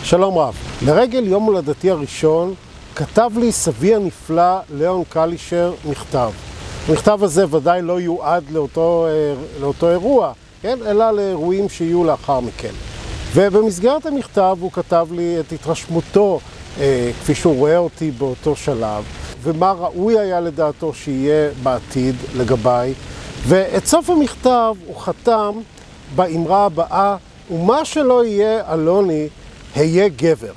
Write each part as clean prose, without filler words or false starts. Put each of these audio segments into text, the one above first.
שלום רב. לרגל יום הולדתי הראשון כתב לי סבי הנפלא ליאון קלישר מכתב. המכתב הזה ודאי לא יועד לאותו אירוע, כן? אלא לאירועים שיהיו לאחר מכן. ובמסגרת המכתב הוא כתב לי את התרשמותו כפי שהוא רואה אותי באותו שלב, ומה ראוי היה לדעתו שיהיה בעתיד לגביי. ואת סוף המכתב הוא חתם באמרה הבאה: ומה שלא יהיה אלוני, היה גבר.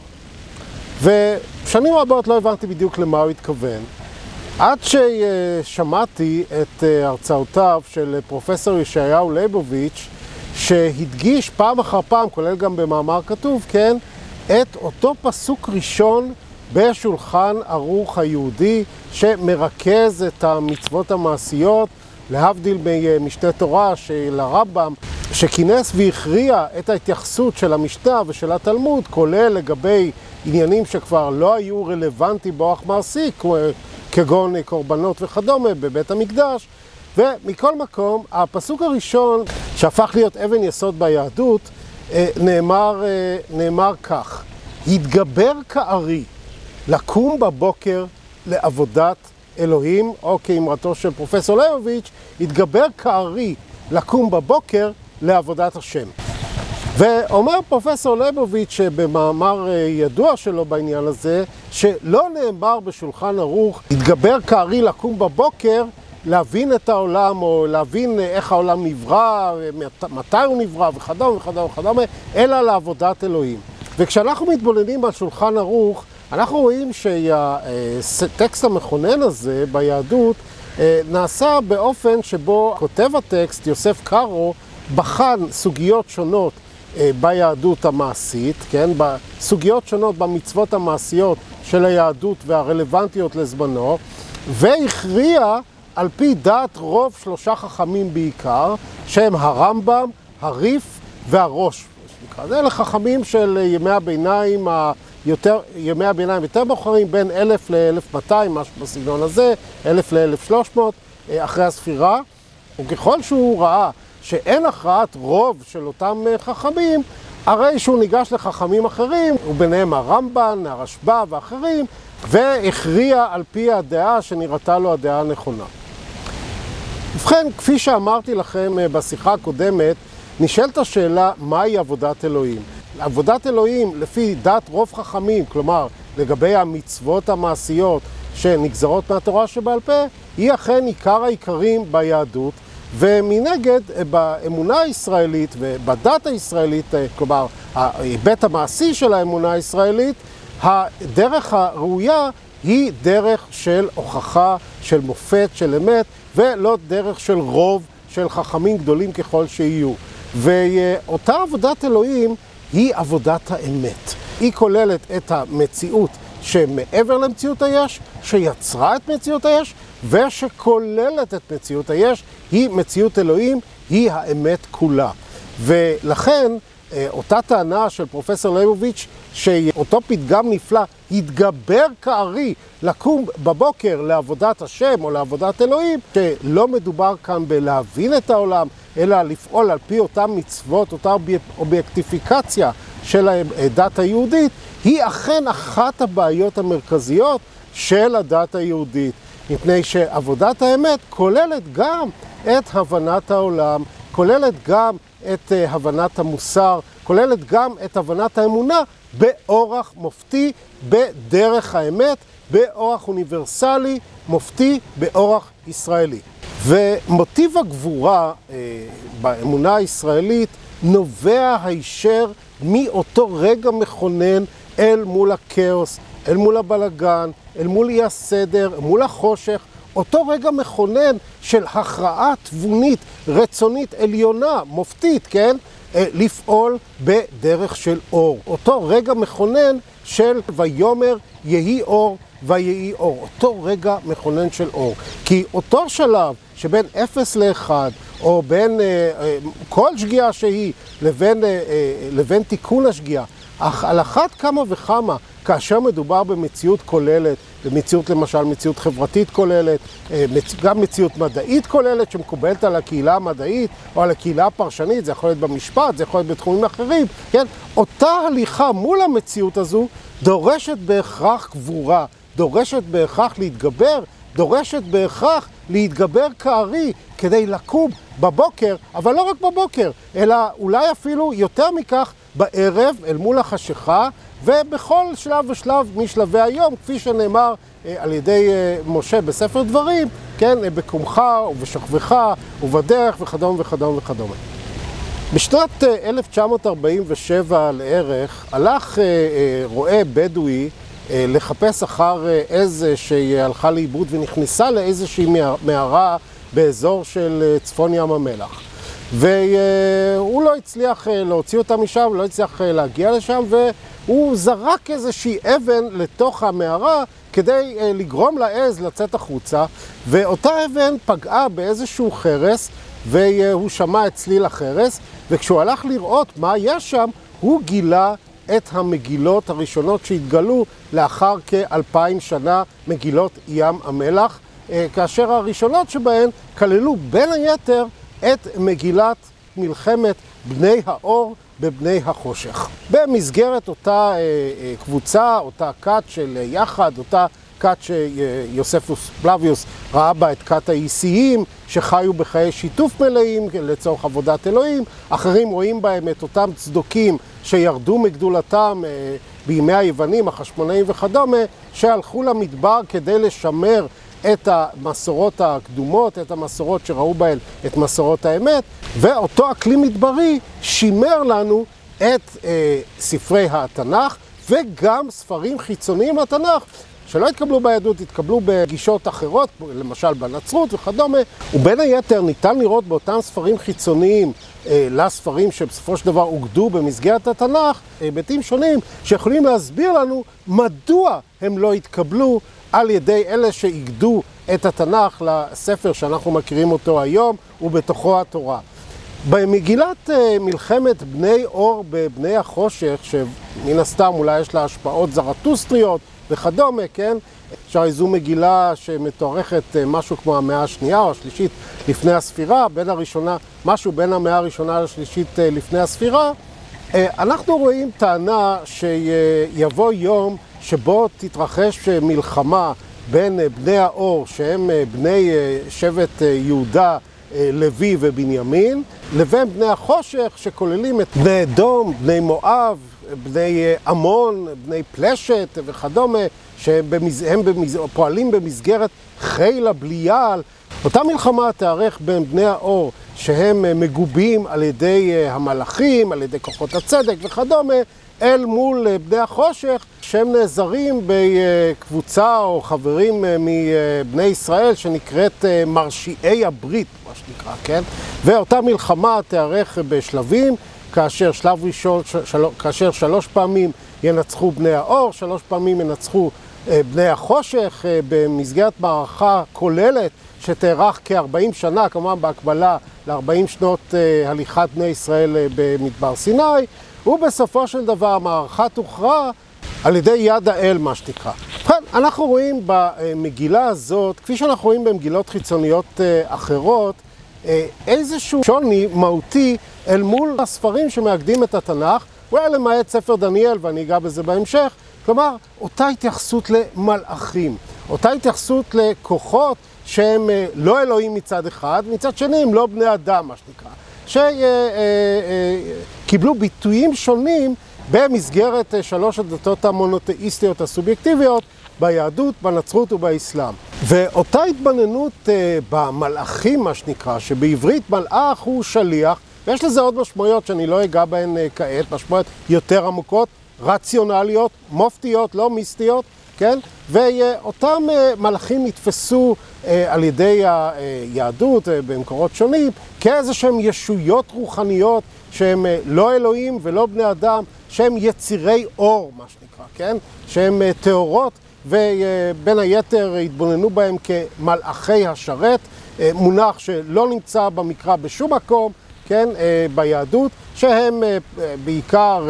ושנים רבות לא הבנתי בדיוק למה הוא התכוון, עד ששמעתי את הרצאותיו של פרופסור ישעיהו ליבוביץ', שהדגיש פעם אחר פעם, כולל גם במאמר כתוב, כן, את אותו פסוק ראשון בשולחן ערוך היהודי, שמרכז את המצוות המעשיות, להבדיל ממשנה תורה של הרמב"ם, שכינס והכריע את ההתייחסות של המשנה ושל התלמוד, כולל לגבי עניינים שכבר לא היו רלוונטיים באורח מעשי, כגון קורבנות וכדומה בבית המקדש. ומכל מקום, הפסוק הראשון שהפך להיות אבן יסוד ביהדות, נאמר כך: התגבר כארי לקום בבוקר לעבודת אלוהים, או כאמרתו של פרופסור ליבוביץ', התגבר כארי לקום בבוקר לעבודת השם. ואומר פרופסור ליבוביץ' במאמר ידוע שלו בעניין הזה, שלא נאמר בשולחן ערוך התגבר כארי לקום בבוקר להבין את העולם, או להבין איך העולם נברא, מתי הוא נברא וכדומה וכדומה וכדומה, אלא לעבודת אלוהים. וכשאנחנו מתבוננים על שולחן ערוך, אנחנו רואים שהטקסט המכונן הזה ביהדות נעשה באופן שבו כותב הטקסט יוסף קארו בחן סוגיות שונות ביהדות המעשית, כן? בסוגיות שונות במצוות המעשיות של היהדות והרלוונטיות לזמנו, והכריע על פי דעת רוב שלושה חכמים בעיקר, שהם הרמב"ם, הריף והראש. אלה חכמים של ימי הביניים יותר מאוחרים, בין 1000 ל-1200, משהו בסגנון הזה, 1000 ל-1300 אחרי הספירה. וככל שהוא ראה שאין הכרעת רוב של אותם חכמים, הרי שהוא ניגש לחכמים אחרים, וביניהם הרמב"ן, הרשב"א ואחרים, והכריע על פי הדעה שנראתה לו הדעה הנכונה. ובכן, כפי שאמרתי לכם בשיחה הקודמת, נשאלת השאלה מהי עבודת אלוהים. עבודת אלוהים לפי דעת רוב חכמים, כלומר לגבי המצוות המעשיות שנגזרות מהתורה שבעל פה, היא אכן עיקר העיקרים ביהדות, ומנגד באמונה הישראלית ובדת הישראלית, כלומר ההיבט המעשי של האמונה הישראלית, הדרך הראויה היא דרך של הוכחה, של מופת, של אמת, ולא דרך של רוב, של חכמים גדולים ככל שיהיו. ואותה עבודת אלוהים היא עבודת האמת. היא כוללת את המציאות שמעבר למציאות היש, שיצרה את מציאות היש, ושכוללת את מציאות היש, היא מציאות אלוהים, היא האמת כולה. ולכן, אותה טענה של פרופסור ליבוביץ', שאותו פתגם נפלא, התגבר כארי לקום בבוקר לעבודת השם או לעבודת אלוהים, שלא מדובר כאן בלהבין את העולם, אלא לפעול על פי אותם מצוות, אותה אובייקטיפיקציה של הדת היהודית, היא אכן אחת הבעיות המרכזיות של הדת היהודית. מפני שעבודת האמת כוללת גם את הבנת העולם, כוללת גם את הבנת המוסר, כוללת גם את הבנת האמונה באורח מופתי, בדרך האמת, באורח אוניברסלי, מופתי, באורח ישראלי. ומוטיב הגבורה באמונה הישראלית נובע הישר מאותו רגע מכונן אל מול הכאוס, אל מול הבלגן, אל מול אי הסדר, אל מול החושך, אותו רגע מכונן של הכרעה תבונית, רצונית, עליונה, מופתית, כן? לפעול בדרך של אור. אותו רגע מכונן של ויאמר יהי אור ויהי אור. אותו רגע מכונן של אור. כי אותו שלב שבין 0 ל-1, או בין כל שגיאה שהיא לבין תיקון השגיאה, אך על אחת כמה וכמה, כאשר מדובר במציאות כוללת, במציאות למשל מציאות חברתית כוללת, גם מציאות מדעית כוללת שמקובלת על הקהילה המדעית או על הקהילה הפרשנית, זה יכול להיות במשפט, זה יכול להיות בתחומים אחרים, כן? אותה הליכה מול המציאות הזו דורשת בהכרח גבורה, דורשת בהכרח להתגבר, דורשת בהכרח להתגבר כארי כדי לקום בבוקר, אבל לא רק בבוקר, אלא אולי אפילו יותר מכך בערב אל מול החשיכה, ובכל שלב ושלב משלבי היום, כפי שנאמר על ידי משה בספר דברים, כן, בקומך ובשכבך ובדרך וכדומה וכדומה וכדומה. בשנת 1947 לערך הלך רועה בדואי לחפש אחר עז שהלכה לאיבוד ונכנסה לאיזושהי מערה באזור של צפון ים המלח. והוא לא הצליח להוציא אותה משם, לא הצליח להגיע לשם, והוא זרק איזושהי אבן לתוך המערה כדי לגרום לעז לצאת החוצה, ואותה אבן פגעה באיזשהו חרס, והוא שמע את צליל החרס, וכשהוא הלך לראות מה יש שם, הוא גילה את המגילות הראשונות שהתגלו לאחר כ-2000 שנה, מגילות ים המלח, כאשר הראשונות שבהן כללו בין היתר את מגילת מלחמת בני האור בבני החושך. במסגרת אותה קבוצה, אותה כת של יחד, אותה כת שיוספוס פלביוס ראה בה את כת האיסיים, שחיו בחיי שיתוף מלאים לצורך עבודת אלוהים, אחרים רואים בהם את אותם צדוקים שירדו מגדולתם בימי היוונים, החשמונאים וכדומה, שהלכו למדבר כדי לשמר את המסורות הקדומות, את המסורות שראו בהן את מסורות האמת, ואותו אקלים מדברי שימר לנו את ספרי התנ"ך וגם ספרים חיצוניים לתנ"ך שלא התקבלו ביהדות, התקבלו בגישות אחרות, למשל בנצרות וכדומה, ובין היתר ניתן לראות באותם ספרים חיצוניים לספרים שבסופו של דבר אוגדו במסגרת התנ"ך, היבטים שונים שיכולים להסביר לנו מדוע הם לא התקבלו על ידי אלה שאיגדו את התנ"ך לספר שאנחנו מכירים אותו היום ובתוכו התורה. במגילת מלחמת בני אור בבני החושך, שמן הסתם אולי יש לה השפעות זרטוסטריות וכדומה, כן? שהרי זו מגילה שמתוארכת משהו כמו המאה השנייה או השלישית לפני הספירה, משהו בין המאה הראשונה לשלישית לפני הספירה. אנחנו רואים טענה שיבוא יום שבו תתרחש מלחמה בין בני האור, שהם בני שבט יהודה, לוי ובנימין, לבין בני החושך שכוללים את בני אדום, בני מואב, בני עמון, בני פלשת וכדומה, שהם פועלים במסגרת חיל הבליעל. אותה מלחמה תארך בין בני האור שהם מגובים על ידי המלאכים, על ידי כוחות הצדק וכדומה, אל מול בני החושך שהם נעזרים בקבוצה או חברים מבני ישראל שנקראת מרשיעי הברית, מה שנקרא, כן? ואותה מלחמה תארך בשלבים, כאשר שלב ראשון, כאשר 3 פעמים ינצחו בני האור, 3 פעמים ינצחו בני החושך, במסגרת מערכה כוללת שתארך כ-40 שנה, כמובן בהקבלה ל-40 שנות הליכת בני ישראל במדבר סיני, ובסופו של דבר המערכה תוכרע על ידי יד האל, מה שתקרא. ובכן, אנחנו רואים במגילה הזאת, כפי שאנחנו רואים במגילות חיצוניות אחרות, איזשהו שוני מהותי אל מול הספרים שמאגדים את התנ"ך, אולי למעט ספר דניאל, ואני אגע בזה בהמשך. כלומר, אותה התייחסות למלאכים, אותה התייחסות לכוחות שהם לא אלוהים מצד אחד, מצד שני הם לא בני אדם, מה שנקרא, שקיבלו ביטויים שונים במסגרת 3 הדתות המונותאיסטיות הסובייקטיביות ביהדות, בנצרות ובאסלאם. ואותה התבוננות במלאכים, מה שנקרא, שבעברית מלאך הוא שליח, ויש לזה עוד משמעויות שאני לא אגע בהן כעת, משמעויות יותר עמוקות, רציונליות, מופתיות, לא מיסטיות, כן? ואותם מלאכים נתפסו על ידי היהדות במקורות שונים כאיזה שהם ישויות רוחניות שהם לא אלוהים ולא בני אדם, שהם יצירי אור, מה שנקרא, כן? שהם תאורות, ובין היתר התבוננו בהם כמלאכי השרת, מונח שלא נמצא במקרא בשום מקום, כן, ביהדות, שהם בעיקר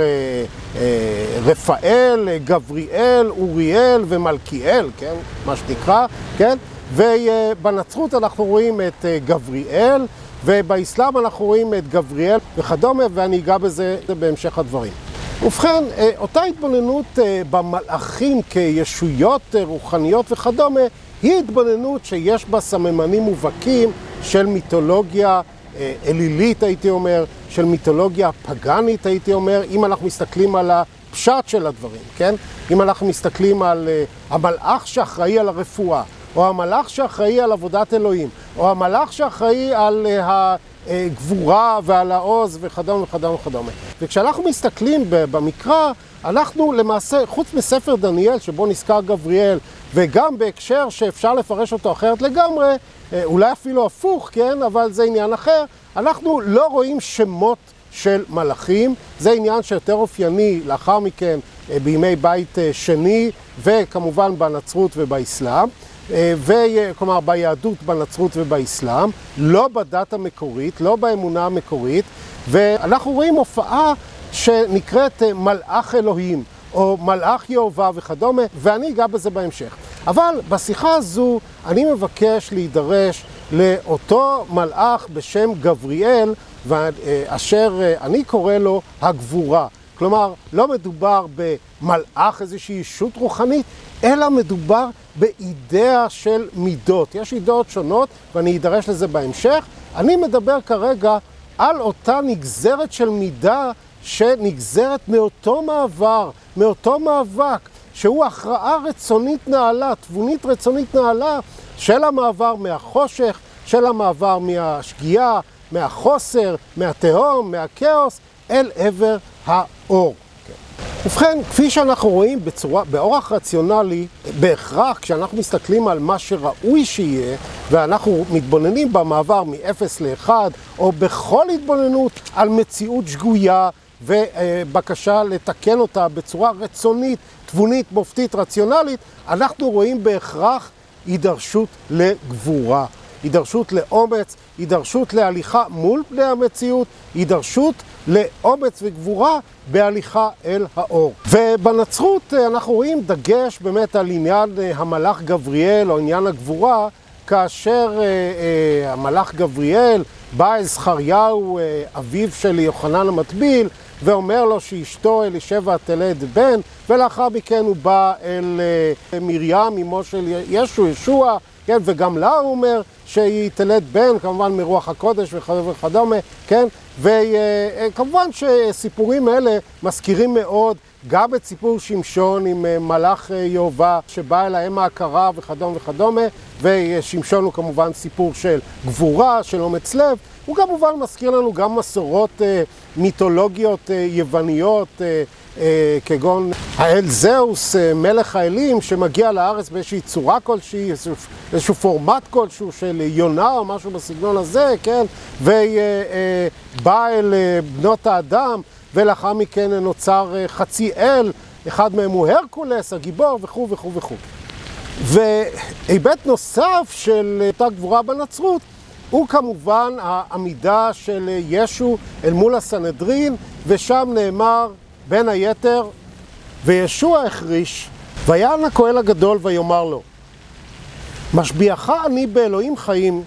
רפאל, גבריאל, אוריאל ומלכיאל, כן, מה שנקרא, כן, ובנצרות אנחנו רואים את גבריאל, ובאסלאם אנחנו רואים את גבריאל וכדומה, ואני אגע בזה בהמשך הדברים. ובכן, אותה התבוננות במלאכים כישויות רוחניות וכדומה, היא התבוננות שיש בה סממנים מובהקים של מיתולוגיה אלילית, הייתי אומר, של מיתולוגיה פגנית, הייתי אומר, אם אנחנו מסתכלים על הפשט של הדברים, כן? אם אנחנו מסתכלים על המלאך שאחראי על הרפואה, או המלאך שאחראי על עבודת אלוהים, או המלאך שאחראי על הגבורה ועל העוז וכדומה וכדומה וכדומה. וכשאנחנו מסתכלים במקרא, אנחנו למעשה, חוץ מספר דניאל שבו נזכר גבריאל, וגם בהקשר שאפשר לפרש אותו אחרת לגמרי, אולי אפילו הפוך, כן, אבל זה עניין אחר, אנחנו לא רואים שמות של מלאכים, זה עניין שיותר אופייני לאחר מכן בימי בית שני, וכמובן בנצרות ובאסלאם, כלומר ביהדות, בנצרות ובאסלאם, לא בדת המקורית, לא באמונה המקורית, ואנחנו רואים הופעה שנקראת מלאך אלוהים, או מלאך יהובה וכדומה, ואני אגע בזה בהמשך. אבל בשיחה הזו אני מבקש להידרש לאותו מלאך בשם גבריאל, אשר אני קורא לו הגבורה. כלומר, לא מדובר במלאך, איזושהי ישות רוחנית, אלא מדובר באידאה של מידות. יש אידאות שונות, ואני אדרש לזה בהמשך. אני מדבר כרגע על אותה נגזרת של מידה שנגזרת מאותו מעבר, מאותו מאבק, שהוא הכרעה רצונית נעלה, תבונית רצונית נעלה, של המעבר מהחושך, של המעבר מהשגיאה, מהחוסר, מהתהום, מהכאוס, אל עבר האור. ובכן, כפי שאנחנו רואים באורח רציונלי, בהכרח כשאנחנו מסתכלים על מה שראוי שיהיה, ואנחנו מתבוננים במעבר מ-0 ל-1, או בכל התבוננות על מציאות שגויה, ובקשה לתקן אותה בצורה רצונית, תבונית, מופתית, רציונלית, אנחנו רואים בהכרח הידרשות לגבורה, הידרשות לאומץ, הידרשות להליכה מול פני המציאות, הידרשות לאומץ וגבורה בהליכה אל האור. ובנצרות אנחנו רואים דגש באמת על עניין המלאך גבריאל או עניין הגבורה, כאשר המלאך גבריאל בא אל זכריהו, אביו של יוחנן המטביל, ואומר לו שאשתו אלישבע תלד בן, ולאחר מכן הוא בא אל מרים, אמו של ישוע, כן, וגם לה הוא אומר שהיא תלד בן, כמובן מרוח הקודש וכדומה, כן, וכמובן שסיפורים אלה מזכירים מאוד גם את סיפור שמשון עם מלאך יהובה שבא אל האם ההכרה וכדומה וכדומה, ושמשון הוא כמובן סיפור של גבורה, של אומץ לב. הוא כמובן מזכיר לנו גם מסורות מיתולוגיות יווניות, כגון האל זהוס, מלך האלים, שמגיע לארץ באיזושהי צורה כלשהי, איזשהו פורמט כלשהו של יונה או משהו בסגנון הזה, כן? ובא אל בנות האדם, ולאחר מכן נוצר חצי אל, אחד מהם הוא הרקולס, הגיבור, וכו' וכו' וכו'. והיבט נוסף של אותה גבורה בנצרות, הוא כמובן העמידה של ישו אל מול הסנהדרין, ושם נאמר בין היתר, וישוע החריש, ויען הכהן הגדול ויאמר לו, משביעך אני באלוהים חיים,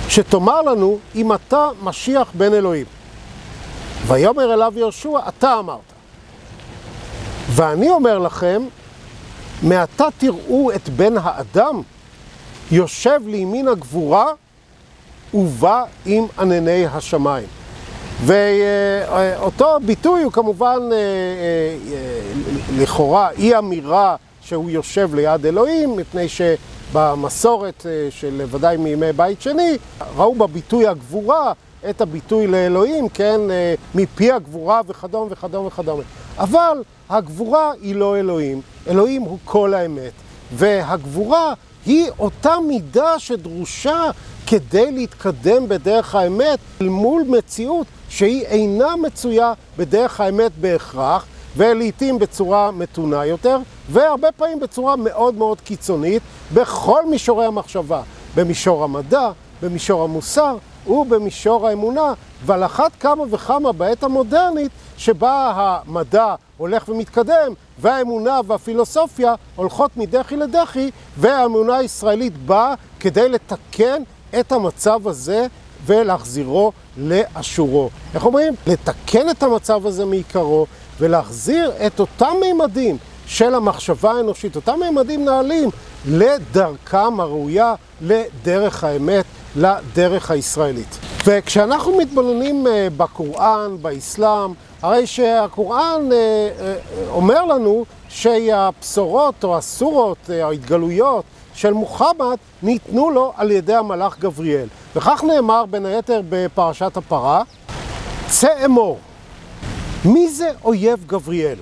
שתאמר לנו אם אתה משיח בן אלוהים. ויאמר אליו יהושע, אתה אמרת. ואני אומר לכם, מעתה תראו את בן האדם, יושב לימין הגבורה, ובא עם ענני השמיים. ואותו ביטוי הוא כמובן לכאורה אי אמירה שהוא יושב ליד אלוהים, מפני שבמסורת של ודאי מימי בית שני, ראו בביטוי הגבורה את הביטוי לאלוהים, כן, מפי הגבורה וכדומה וכדומה וכדומה. אבל הגבורה היא לא אלוהים, אלוהים הוא כל האמת. והגבורה היא אותה מידה שדרושה כדי להתקדם בדרך האמת אל מול מציאות שהיא אינה מצויה בדרך האמת בהכרח, ולעיתים בצורה מתונה יותר, והרבה פעמים בצורה מאוד מאוד קיצונית, בכל מישורי המחשבה, במישור המדע, במישור המוסר, ובמישור האמונה, ועל אחת כמה וכמה בעת המודרנית, שבה המדע הולך ומתקדם, והאמונה והפילוסופיה הולכות מדחי לדחי, והאמונה הישראלית באה כדי לתקן את המצב הזה ולהחזירו לאשורו. איך אומרים? לתקן את המצב הזה מעיקרו, ולהחזיר את אותם מימדים של המחשבה האנושית, אותם מימדים נעלים, לדרכם הראויה, לדרך האמת, לדרך הישראלית. וכשאנחנו מתבוננים בקוראן, באסלאם, הרי שהקוראן אומר לנו שהבשורות או הסורות, ההתגלויות של מוחמד ניתנו לו על ידי המלאך גבריאל. וכך נאמר בין היתר בפרשת הפרה, צא אמור, מי זה אויב גבריאל?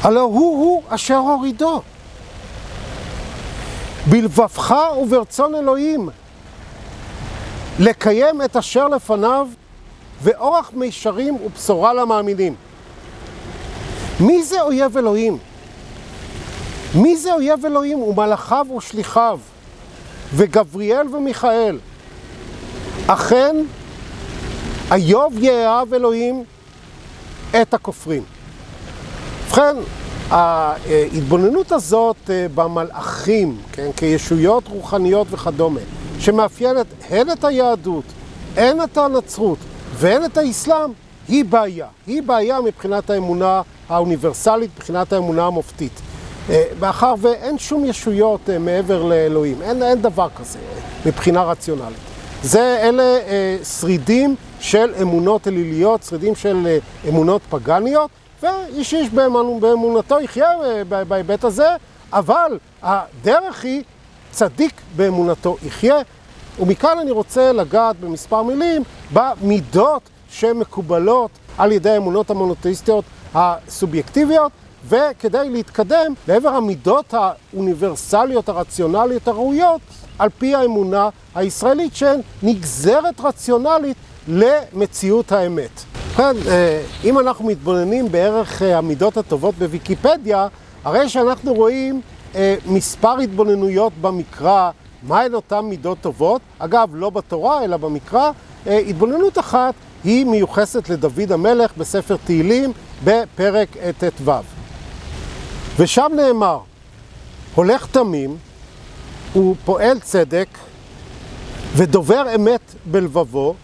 הלא הוא אשר הורידו. בלבבך וברצון אלוהים, לקיים את אשר לפניו, ואורח מישרים ובשורה למאמינים. מי זה אויב אלוהים? מי זה אויב אלוהים? ומלאכיו ושליחיו, וגבריאל ומיכאל. אכן, איוב יאהב אלוהים את הכופרים. ובכן, ההתבוננות הזאת במלאכים, כן, כישויות רוחניות וכדומה, שמאפיינת הן את היהדות, הן את הנצרות והן את האסלאם, היא בעיה. היא בעיה מבחינת האמונה האוניברסלית, מבחינת האמונה המופתית. מאחר ואין שום ישויות מעבר לאלוהים, אין דבר כזה מבחינה רציונלית. אלה שרידים של אמונות אליליות, שרידים של אמונות פגניות, ואיש באמונתו יחיה בהיבט הזה, אבל הדרך היא צדיק באמונתו יחיה. ומכאן אני רוצה לגעת במספר מילים במידות שמקובלות על ידי האמונות המונותאיסטיות הסובייקטיביות, וכדי להתקדם לעבר המידות האוניברסליות, הרציונליות, הראויות, על פי האמונה הישראלית, שהן נגזרת רציונלית למציאות האמת. כן, אם אנחנו מתבוננים בערך המידות הטובות בוויקיפדיה, הרי שאנחנו רואים מספר התבוננויות במקרא, מהן אותן מידות טובות. אגב, לא בתורה, אלא במקרא. התבוננות אחת היא מיוחסת לדוד המלך בספר תהילים בפרק ט"ו. ושם נאמר, הולך תמים, הוא פועל צדק ודובר אמת בלבבו,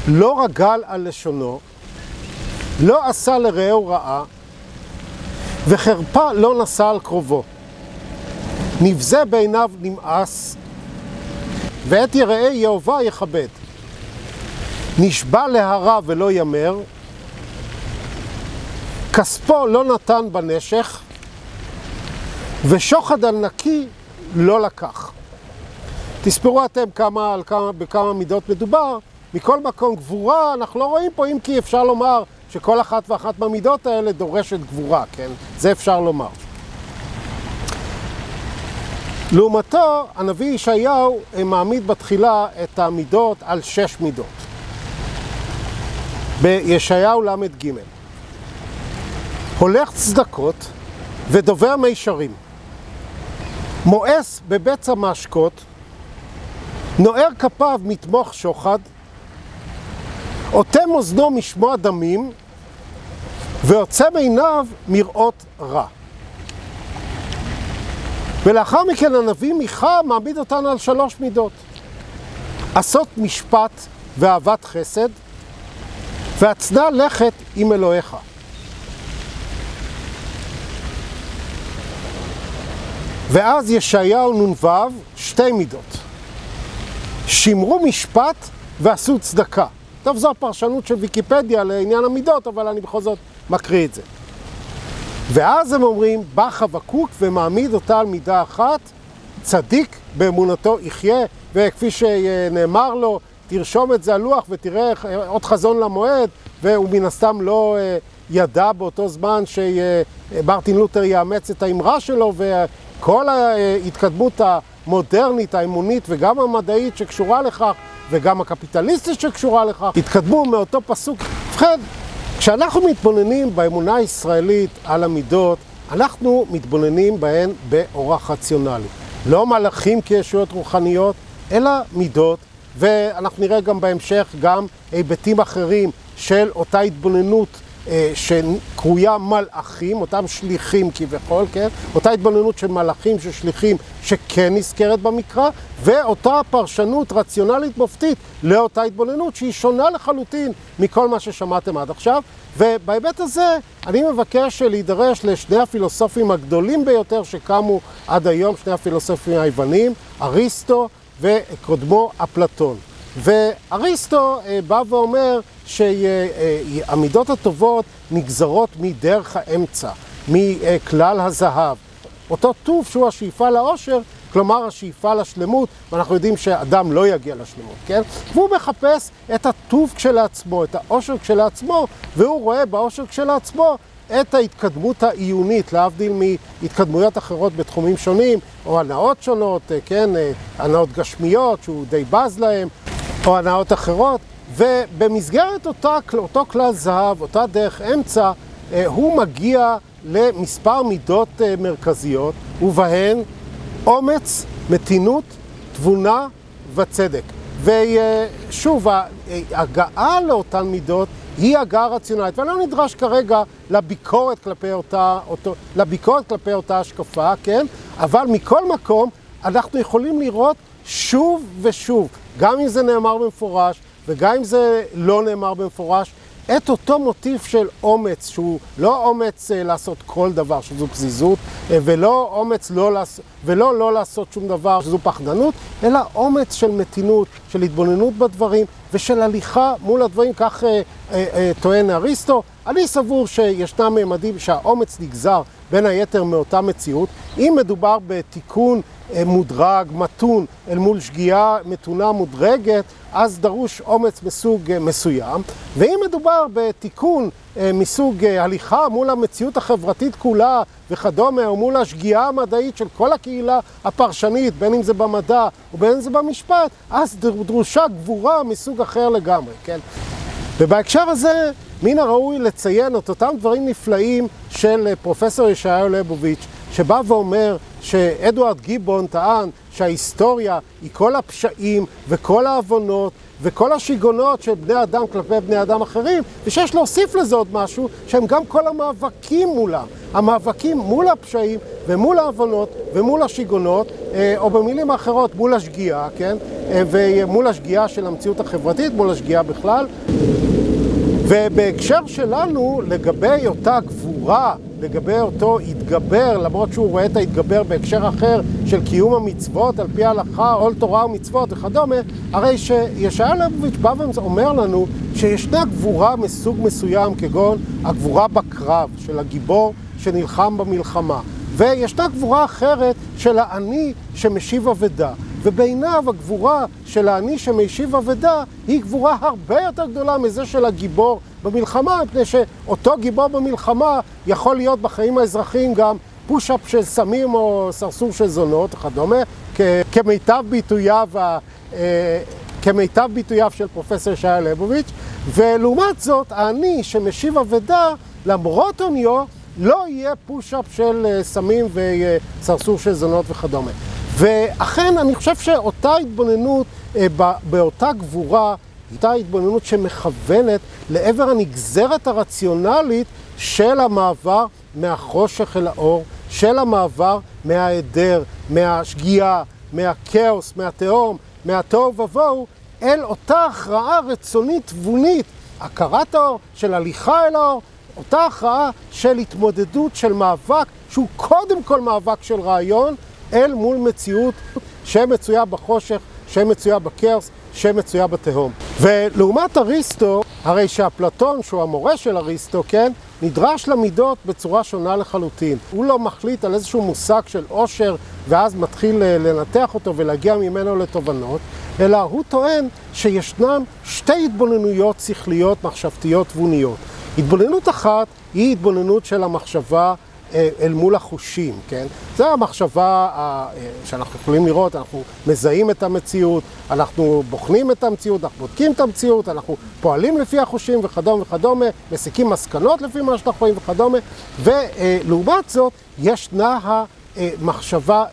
לא רגל על לשונו, לא עשה לרעהו רעה, וחרפה לא נשא על קרובו. נבזה בעיניו נמאס, ואת יראי יהובה יכבד. נשבע להרע ולא ימר, כספו לא נתן בנשך, ושוחד על נקי לא לקח. תספרו אתם בכמה מידות מדובר. מכל מקום גבורה אנחנו לא רואים פה, אם כי אפשר לומר שכל אחת ואחת מהמידות האלה דורשת גבורה, כן? זה אפשר לומר. לעומתו, הנביא ישעיהו מעמיד בתחילה את המידות על 6 מידות. בישעיהו למ"ג. הולך צדקות ודובר מישרים. מואס בבצע משקות, נוער כפיו מתמוך שוחד, אוטם אוזנו משמוע דמים, ועוצם עיניו מראות רע. ולאחר מכן הנביא מיכה מעמיד אותנו על 3 מידות. עשות משפט ואהבת חסד, והצנע לכת עם אלוהיך. ואז ישעיהו נ"ו 2 מידות. שמרו משפט ועשו צדקה. טוב, זו הפרשנות של ויקיפדיה לעניין המידות, אבל אני בכל זאת מקריא את זה. ואז הם אומרים, בא חבקוק ומעמיד אותה על מידה אחת, צדיק באמונתו יחיה, וכפי שנאמר לו, תרשום את זה על לוח ותראה עוד חזון למועד, והוא מן הסתם לא ידע באותו זמן שמרטין לותר יאמץ את האמרה שלו, וכל ההתקדמות המודרנית, האמונית וגם המדעית שקשורה לכך, וגם הקפיטליסטית שקשורה לכך, התקדמו מאותו פסוק. ובכן, כשאנחנו מתבוננים באמונה הישראלית על המידות, אנחנו מתבוננים בהן באורח רציונלי. לא מלאכים כישויות רוחניות, אלא מידות, ואנחנו נראה גם בהמשך גם היבטים אחרים של אותה התבוננות שקרויה מלאכים, אותם שליחים כביכול, כן? אותה התבוננות של מלאכים, של שליחים שכן נזכרת במקרא, ואותה פרשנות רציונלית מופתית לאותה התבוננות שהיא שונה לחלוטין מכל מה ששמעתם עד עכשיו. ובהיבט הזה אני מבקש להידרש לשני הפילוסופים הגדולים ביותר שקמו עד היום, שני הפילוסופים היווניים, אריסטו וקודמו אפלטון. ואריסטו בא ואומר שהמידות הטובות נגזרות מדרך האמצע, מכלל הזהב. אותו טוב שהוא השאיפה לאושר, כלומר השאיפה לשלמות, ואנחנו יודעים שאדם לא יגיע לשלמות, כן? והוא מחפש את הטוב כשלעצמו, את האושר כשלעצמו, והוא רואה באושר כשלעצמו את ההתקדמות העיונית, להבדיל מהתקדמויות אחרות בתחומים שונים, או הנאות שונות, כן? הנאות גשמיות, שהוא די בז להם, או הנאות אחרות, ובמסגרת אותו כלל זהב, אותה דרך אמצע, הוא מגיע למספר מידות מרכזיות, ובהן אומץ, מתינות, תבונה וצדק. ושוב, ההגעה לאותן מידות היא הגעה רציונלית, ואני לא נדרש כרגע לביקורת כלפי אותה השקפה, כן? אבל מכל מקום אנחנו יכולים לראות שוב ושוב, גם אם זה נאמר במפורש וגם אם זה לא נאמר במפורש, את אותו מוטיף של אומץ, שהוא לא אומץ לעשות כל דבר, שזו פזיזות, ולא אומץ לא לעשות שום דבר, שזו פחדנות, אלא אומץ של מתינות, של התבוננות בדברים, ושל הליכה מול הדברים, כך טוען אריסטו. אני סבור שישנם ממדים שהאומץ נגזר בין היתר מאותה מציאות. אם מדובר בתיקון מודרג, מתון, אל מול שגיאה מתונה מודרגת, אז דרוש אומץ מסוג מסוים. ואם מדובר בתיקון מסוג הליכה מול המציאות החברתית כולה וכדומה, או מול השגיאה המדעית של כל הקהילה הפרשנית, בין אם זה במדע ובין אם זה במשפט, אז דרושה גבורה מסוג אחר לגמרי, כן? ובהקשר הזה, מן הראוי לציין את אותם דברים נפלאים של פרופסור ישעיהו ליבוביץ', שבא ואומר שאדוארד גיבון טען שההיסטוריה היא כל הפשעים וכל העוונות וכל השיגעונות של בני אדם כלפי בני אדם אחרים, ושיש להוסיף לזה עוד משהו, שהם גם כל המאבקים מולם. המאבקים מול הפשעים ומול העוונות ומול השיגעונות, או במילים אחרות מול השגיאה, כן? ומול השגיאה של המציאות החברתית, מול השגיאה בכלל. ובהקשר שלנו, לגבי אותה גבורה, לגבי אותו התגבר, למרות שהוא רואה את ההתגבר בהקשר אחר של קיום המצוות על פי ההלכה, עול תורה ומצוות וכדומה, הרי שישעיהו ליבוביץ' בא ואומר לנו שישנה גבורה מסוג מסוים, כגון הגבורה בקרב של הגיבור שנלחם במלחמה, וישנה גבורה אחרת של העני שמשיב אבדה, ובעיניו הגבורה של העני שמשיב אבדה היא גבורה הרבה יותר גדולה מזה של הגיבור במלחמה, מפני שאותו גיבור במלחמה יכול להיות בחיים האזרחיים גם פוש-אפ של סמים או סרסור של זונות וכדומה, כמיטב ביטוייו של פרופסור ישעיהו ליבוביץ'. ולעומת זאת, העני שמשיב אבדה, למרות עוניו, לא יהיה פוש-אפ של סמים וסרסור של זונות וכדומה. ואכן אני חושב שאותה התבוננות באותה גבורה, אותה התבוננות שמכוונת לעבר הנגזרת הרציונלית של המעבר מהחושך אל האור, של המעבר מההיעדר, מהשגיאה, מהכאוס, מהתהום, מהתוהו ובוהו, אל אותה הכרעה רצונית תבונית, הכרת האור, של הליכה אל האור, אותה הכרעה של התמודדות, של מאבק, שהוא קודם כל מאבק של רעיון, אל מול מציאות שמצויה בחושך, שמצויה בכאוס, שמצויה בתהום. ולעומת אריסטו, הרי שאפלטון, שהוא המורה של אריסטו, כן, נדרש למידות בצורה שונה לחלוטין. הוא לא מחליט על איזשהו מושג של עושר, ואז מתחיל לנתח אותו ולהגיע ממנו לתובנות, אלא הוא טוען שישנן שתי התבוננויות שכליות, מחשבתיות תבוניות. התבוננות אחת היא התבוננות של המחשבה אל מול החושים, כן? זה המחשבה שאנחנו יכולים לראות, אנחנו מזהים את המציאות, אנחנו בוחנים את המציאות, אנחנו בודקים את המציאות, אנחנו פועלים לפי החושים וכדומה וכדומה, מסיקים מסקנות לפי מה שאנחנו רואים וכדומה, ולעומת זאת ישנה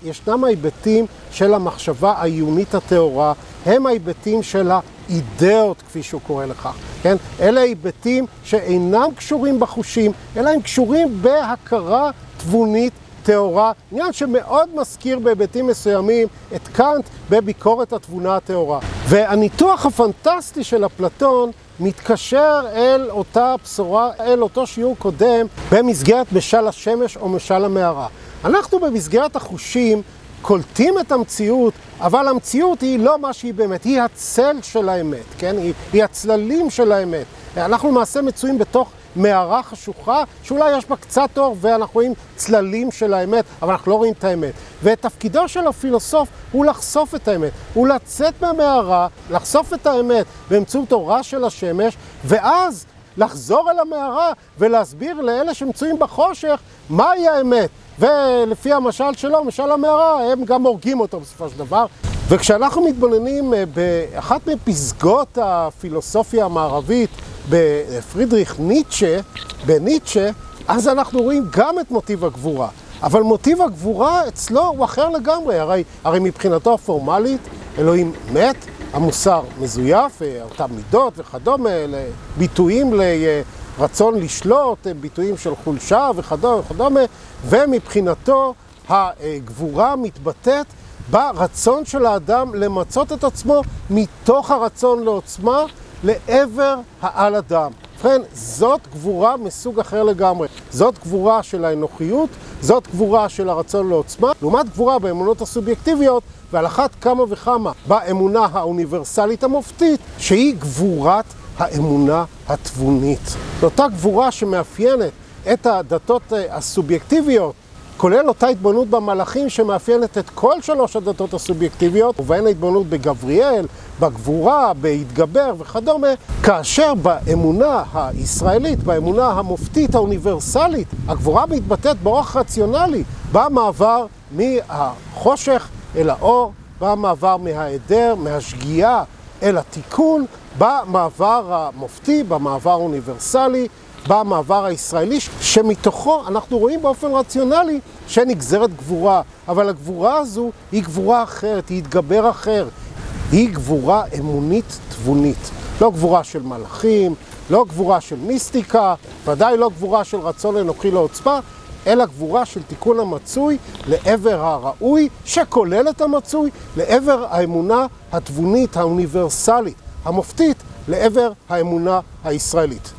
ישנם ההיבטים של המחשבה העיונית הטהורה, הם ההיבטים של האידאות, כפי שהוא קורא לכך, כן? אלה היבטים שאינם קשורים בחושים, אלא הם קשורים בהכרה תבונית טהורה, עניין שמאוד מזכיר בהיבטים מסוימים את קאנט בביקורת התבונה הטהורה. והניתוח הפנטסטי של אפלטון מתקשר אל אותה בשורה, אל אותו שיעור קודם במסגרת משל השמש או משל המערה. אנחנו במסגרת החושים קולטים את המציאות, אבל המציאות היא לא מה שהיא באמת, היא הצל של האמת, כן? היא הצללים של האמת. אנחנו למעשה מצויים בתוך מערה חשוכה, שאולי יש בה קצת אור ואנחנו רואים צללים של האמת, אבל אנחנו לא רואים את האמת. ותפקידו של הפילוסוף הוא לחשוף את האמת, הוא לצאת מהמערה, לחשוף את האמת באמצעות אורה של השמש, ואז לחזור אל המערה ולהסביר לאלה שמצויים בחושך מהי האמת. ולפי המשל שלו, משל המערה, הם גם הורגים אותו בסופו של דבר. וכשאנחנו מתבוננים באחת מפסגות הפילוסופיה המערבית, בפרידריך ניטשה, בניטשה, אז אנחנו רואים גם את מוטיב הגבורה. אבל מוטיב הגבורה אצלו הוא אחר לגמרי, הרי מבחינתו הפורמלית, אלוהים מת, המוסר מזויף, אותם מידות וכדומה, ביטויים לרצון לשלוט, ביטויים של חולשה וכדומה, ומבחינתו הגבורה מתבטאת ברצון של האדם למצות את עצמו מתוך הרצון לעוצמה לעבר העל אדם. ובכן, זאת גבורה מסוג אחר לגמרי. זאת גבורה של האנוכיות, זאת גבורה של הרצון לעוצמה, לעומת גבורה באמונות הסובייקטיביות, ועל אחת כמה וכמה באמונה האוניברסלית המופתית, שהיא גבורת האמונה התבונית. אותה גבורה שמאפיינת את הדתות הסובייקטיביות, כולל אותה התבוננות במלאכים שמאפיינת את כל שלוש הדתות הסובייקטיביות, ובהן ההתבוננות בגבריאל, בגבורה, בהתגבר וכדומה, כאשר באמונה הישראלית, באמונה המופתית האוניברסלית, הגבורה מתבטאת באורח רציונלי, במעבר מהחושך אל האור, במעבר מההיעדר, מהשגיאה אל התיקון, במעבר המופתי, במעבר האוניברסלי, במעבר הישראלי, שמתוכו אנחנו רואים באופן רציונלי שנגזרת גבורה. אבל הגבורה הזו היא גבורה אחרת, היא התגבר אחר. היא גבורה אמונית תבונית. לא גבורה של מלאכים, לא גבורה של מיסטיקה, ודאי לא גבורה של רצון אנוכי לעוצמה, אלא גבורה של תיקון המצוי לעבר הראוי, שכולל את המצוי לעבר האמונה התבונית, האוניברסלית, המופתית, לעבר האמונה הישראלית.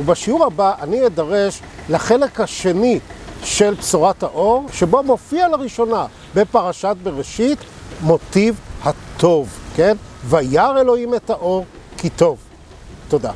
ובשיעור הבא אני אדרש לחלק השני של בשורת האור, שבו מופיע לראשונה בפרשת בראשית מוטיב הטוב, כן? וירא אלוהים את האור כי טוב. תודה.